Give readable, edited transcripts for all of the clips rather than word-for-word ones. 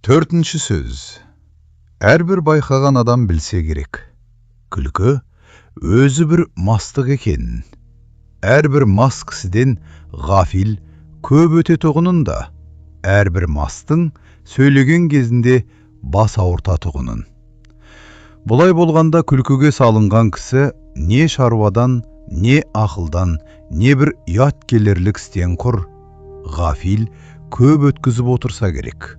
Төртінші сөз. Әрбір байқаған адам білсе керек. Күлкі өзі бір мастық екенін. Әрбір мас кісіден ғафил көп өтетұғынын да, әрбір мастың сөйлеген кезінде бас ауыртатұғынын. Бұлай болғанда күлкіге салынған кісі не шаруадан, не ақылдан, не бір ұят келерлік істен құр, ғафил көп өткізіп отырса керек.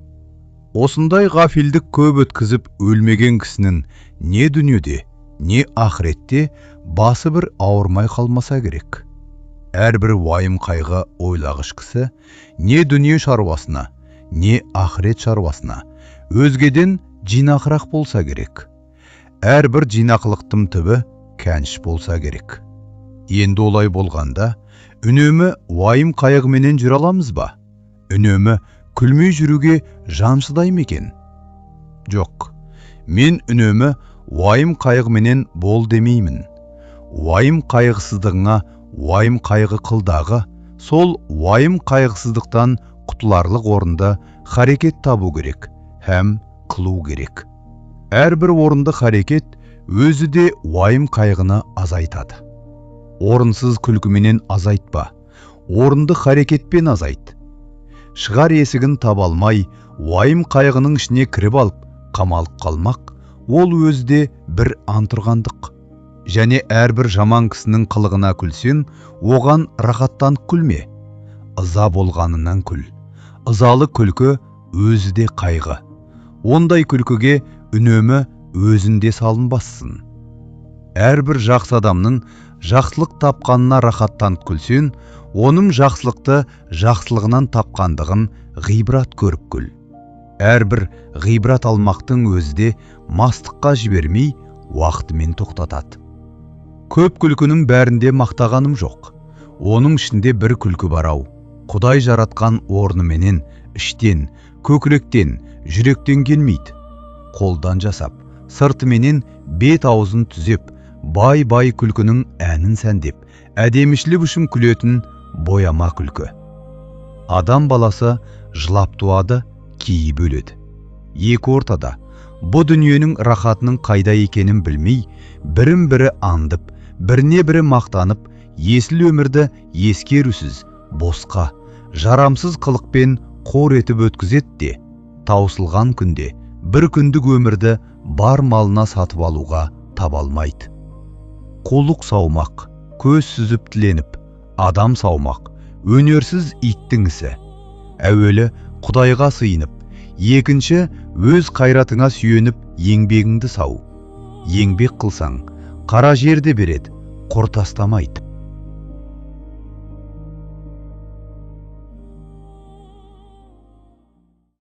Осындай ғафилдік көп өткізіп өлмеген кісінің не дүниеде, не ақыретте басы бір ауырмай қалмаса керек. Әрбір уайым қайғы ойлағыш кісі не дүние шаруасына, не ақырет шаруасына өзгеден жинақырақ болса керек. Әрбір жинақылықтың түбі кәніш болса керек. Енді олай болғанда, үнемі уайым қайғыменен жүре аламыз ба? Үнемі күлмей жүруге жан шыдай ма екен? Жоқ, мен үнемі уайым қайғыменен бол демеймін. Уайым қайғысыздығыңа уайым қайғы қылдағы, сол уайым қайғысыздықтан құтыларлық орында харекет табу керек, һәм қылу керек. Әрбір орынды харекет өзі де уайым қайғыны азайтады. Орынсыз күлкіменен азайтпа, орынды харекетпен азайт. Шығар есігін таба алмай, уайым қайғының ішіне кіріп алып, қамалып қалмақ, ол өзде бір антұрғандық. Және әрбір жаман кісінің қылығына күлсен, оған рахаттанып күлме. Ыза болғанынан күл. Ызалы күлкі өзі де қайғы. Ондай күлкіге үнемі өзінде салынбассың. Әрбір жақсы адамның жақсылық тапқанына рахаттанып күлсен, оның жақсылықты жақсылығынан тапқандығын ғибрат көріп күл. Әрбір ғибрат алмақтың өзде мастыққа жібермей, уақытымен тоқтатады. Көп күлкінің бәрінде мақтағаным жоқ. Оның ішінде бір күлкі бар ау. Құдай жаратқан орныменен, іштен, көкіректен, жүректен келмейді. Қолдан жасап, сыртыменен бет аузын түзеп, бай-бай күлкінің әнін сәндеп, әдемішілік үшін күлетін бояма күлкі. Адам баласы жылап туады, кейіп өледі. Екі ортада, бұл дүниенің рахатының қайда екенін білмей, бірін-бірі андып, біріне-бірі мақтанып, есіл өмірді ескерусіз, босқа, жарамсыз қылықпен қор етіп өткізет де, таусылған күнде бір күндік өмірді бар малына сатып алуға таба алмайды. Қолық саумақ, көз сүзіп тіленіп, адам саумақ, өнерсіз иттің ісі. Әуелі Құдайға сыйынып, екінші өз қайратыңа сүйеніп еңбегіңді сау. Еңбек қылсаң, қара жерде береді, құр тастамайды.